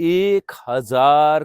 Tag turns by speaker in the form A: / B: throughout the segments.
A: 1000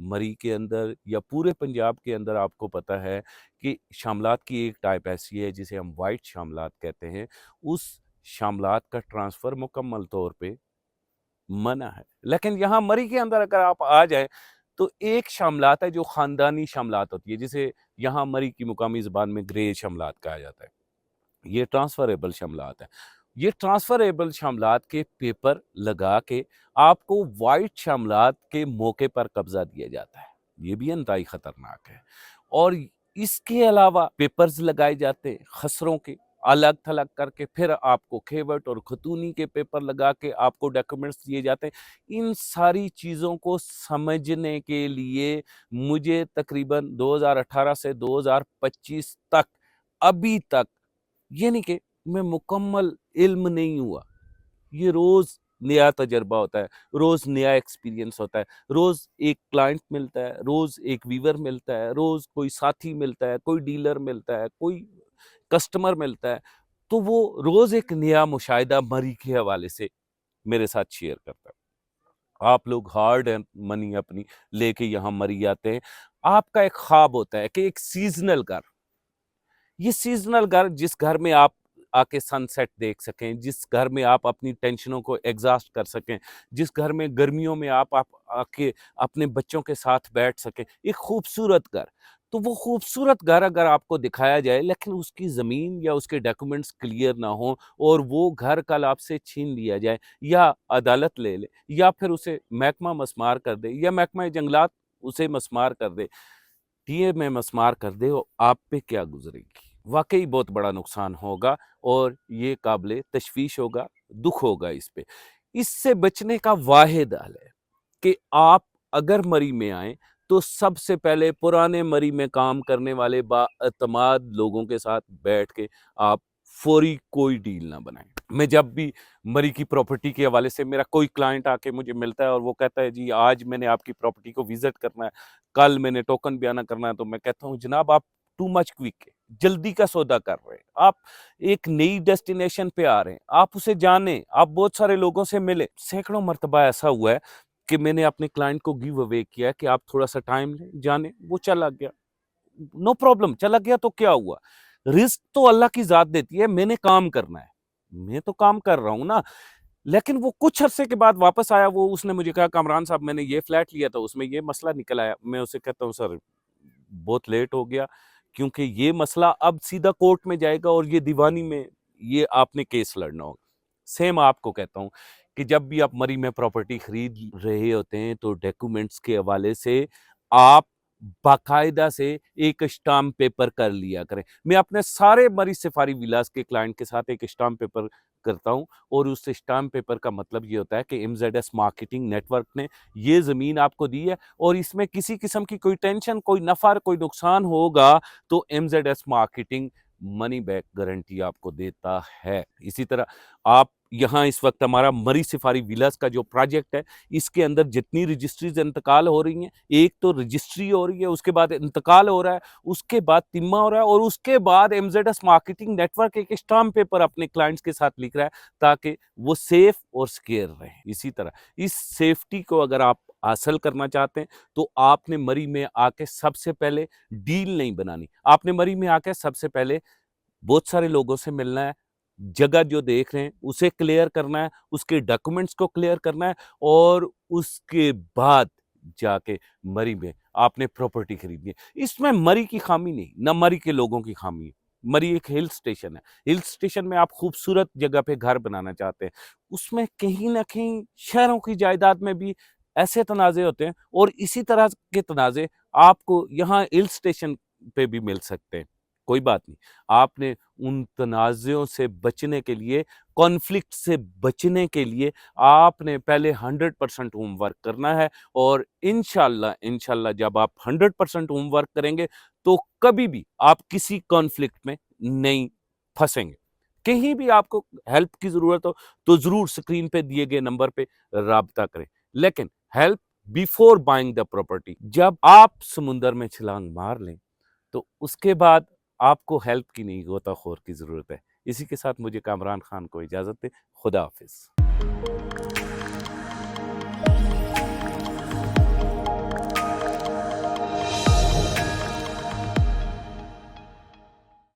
A: مری کے اندر یا پورے پنجاب کے اندر آپ کو پتہ ہے کہ شاملات کی ایک ٹائپ ایسی ہے جسے ہم وائٹ شاملات کہتے ہیں، اس شاملات کا ٹرانسفر مکمل طور پہ منع ہے۔ لیکن یہاں مری کے اندر اگر آپ آ جائیں تو ایک شاملات ہے جو خاندانی شاملات ہوتی ہے، جسے یہاں مری کی مقامی زبان میں گرے شاملات کہا جاتا ہے۔ یہ ٹرانسفریبل شاملات ہیں۔ یہ ٹرانسفریبل شاملات کے پیپر لگا کے آپ کو وائٹ شاملات کے موقع پر قبضہ دیا جاتا ہے، یہ بھی انتہائی خطرناک ہے۔ اور اس کے علاوہ پیپرز لگائے جاتے ہیں خسروں کے، الگ تھلگ کر کے، پھر آپ کو کھیوٹ اور خطونی کے پیپر لگا کے آپ کو ڈاکیومنٹس دیے جاتے ہیں۔ ان ساری چیزوں کو سمجھنے کے لیے مجھے تقریباً 2018 سے 2025 تک ابھی تک یعنی کہ میں مکمل علم نہیں ہوا، یہ روز نیا تجربہ ہوتا ہے، روز نیا ایکسپیرینس ہوتا ہے، روز ایک کلائنٹ ملتا ہے، روز ایک ویور ملتا ہے، روز کوئی ساتھی ملتا ہے، کوئی ڈیلر ملتا ہے، کوئی کسٹمر ملتا ہے، تو وہ روز ایک نیا مشاہدہ مری کے حوالے سے میرے ساتھ شیئر کرتا ہے۔ آپ لوگ ہارڈ منی اپنی لے کے یہاں مری آتے ہیں، آپ کا ایک خواب ہوتا ہے کہ ایک سیزنل گھر، یہ سیزنل گھر جس گھر میں آپ آ کے سن سیٹ دیکھ سکیں، جس گھر میں آپ اپنی ٹینشنوں کو ایگزاسٹ کر سکیں، جس گھر میں گرمیوں میں آپ آ کے اپنے بچوں کے ساتھ بیٹھ سکیں، ایک خوبصورت گھر۔ تو وہ خوبصورت گھر اگر آپ کو دکھایا جائے لیکن اس کی زمین یا اس کے ڈاکیومنٹس کلیئر نہ ہوں اور وہ گھر کل آپ سے چھین لیا جائے یا عدالت لے لے یا پھر اسے محکمہ مسمار کر دے یا محکمہ جنگلات اسے مسمار کر دے، ٹی اے میں مسمار کر دے، آپ پہ کیا گزرے گی؟ واقعی بہت بڑا نقصان ہوگا اور یہ قابل تشویش ہوگا، دکھ ہوگا اس پہ۔ اس سے بچنے کا واحد حل ہے کہ آپ اگر مری میں آئیں تو سب سے پہلے پرانے مری میں کام کرنے والے با اعتماد لوگوں کے ساتھ بیٹھ کے آپ فوری کوئی ڈیل نہ بنائیں۔ میں جب بھی مری کی پراپرٹی کے حوالے سے میرا کوئی کلائنٹ آ کے مجھے ملتا ہے اور وہ کہتا ہے جی آج میں نے آپ کی پراپرٹی کو وزٹ کرنا ہے، کل میں نے ٹوکن بیانہ کرنا ہے، تو میں کہتا ہوں جناب آپ ٹو مچ کوئک ہے، جلدی کا سودا کر رہے ہیں، آپ ایک نئی ڈیسٹینیشن پہ آ رہے ہیں، آپ اسے جانیں، آپ بہت سارے لوگوں سے ملے۔ سینکڑوں مرتبہ ایسا ہوا ہے کہ میں نے اپنے کلائنٹ کو گیو اوے کیا کہ آپ تھوڑا سا ٹائم لیں، جانیں، وہ چلا گیا، نو پرابلم، چلا گیا تو کیا ہوا؟ رزق تو اللہ کی ذات دیتی ہے، میں نے کام کرنا ہے، میں تو کام کر رہا ہوں نا۔ لیکن وہ کچھ عرصے کے بعد واپس آیا، اس نے مجھے کہا کامران صاحب میں نے یہ فلیٹ لیا تھا، اس میں یہ مسئلہ نکل آیا۔ میں اسے کہتا ہوں سر بہت لیٹ ہو گیا، کیونکہ یہ مسئلہ اب سیدھا کورٹ میں جائے گا اور یہ دیوانی میں یہ آپ نے کیس لڑنا ہوگا۔ سیم آپ کو کہتا ہوں کہ جب بھی آپ مری میں پراپرٹی خرید رہے ہوتے ہیں تو ڈاکیومنٹس کے حوالے سے آپ باقاعدہ سے ایک اسٹامپ پیپر کر لیا کریں۔ میں اپنے سارے مری سفاری ولاس کے کلائنٹ کے ساتھ ایک اسٹامپ پیپر کرتا ہوں، اور اس اسٹامپ پیپر کا مطلب یہ ہوتا ہے کہ MZS مارکیٹنگ نیٹ ورک نے یہ زمین آپ کو دی ہے اور اس میں کسی قسم کی کوئی ٹینشن، کوئی نفع، کوئی نقصان ہوگا تو MZS marketing money back guarantee آپ کو دیتا ہے۔ اسی طرح آپ یہاں اس وقت ہمارا مری سفاری ویلاس کا جو پروجیکٹ ہے، اس کے اندر جتنی رجسٹریز انتقال ہو رہی ہیں، ایک تو رجسٹری ہو رہی ہے، اس کے بعد انتقال ہو رہا ہے، اس کے بعد تمہ ہو رہا ہے، اور اس کے بعد MZS مارکیٹنگ نیٹ ورک ایک اسٹامپ پیپر اپنے کلائنٹس کے ساتھ لکھ رہا ہے تاکہ وہ سیف اور سکیئر رہیں۔ اسی طرح اس سیفٹی کو اگر آپ حاصل کرنا چاہتے ہیں تو آپ نے مری میں آ کے سب سے پہلے ڈیل نہیں بنانی، آپ نے مری میں آ کے سب سے پہلے بہت سارے لوگوں سے ملنا ہے، جگہ جو دیکھ رہے ہیں اسے کلیئر کرنا ہے، اس کے ڈاکومنٹس کو کلیئر کرنا ہے، اور اس کے بعد جا کے مری میں آپ نے پراپرٹی خریدنی ہے۔ اس میں مری کی خامی نہیں، نہ مری کے لوگوں کی خامی ہے۔ مری ایک ہل سٹیشن ہے، ہل سٹیشن میں آپ خوبصورت جگہ پہ گھر بنانا چاہتے ہیں، اس میں کہیں نہ کہیں شہروں کی جائیداد میں بھی ایسے تنازع ہوتے ہیں، اور اسی طرح کے تنازع آپ کو یہاں ہل سٹیشن پہ بھی مل سکتے ہیں۔ کوئی بات نہیں، آپ نے ان تنازعوں سے بچنے کے لیے، کانفلکٹ سے بچنے کے لیے آپ نے پہلے 100% ہوم ورک کرنا ہے، اور انشاءاللہ جب آپ 100% ہوم ورک کریں گے تو کبھی بھی آپ کسی کانفلکٹ میں نہیں پھنسیں گے۔ کہیں بھی آپ کو ہیلپ کی ضرورت ہو تو ضرور سکرین پہ دیے گئے نمبر پہ رابطہ کریں، لیکن help before buying the property, جب آپ سمندر میں چھلانگ مار لیں تو اس کے بعد آپ کو ہیلپ کی نہیں، غوطہ خور کی ضرورت ہے۔ اسی کے ساتھ مجھے کامران خان کو اجازت دیں، خدا حافظ۔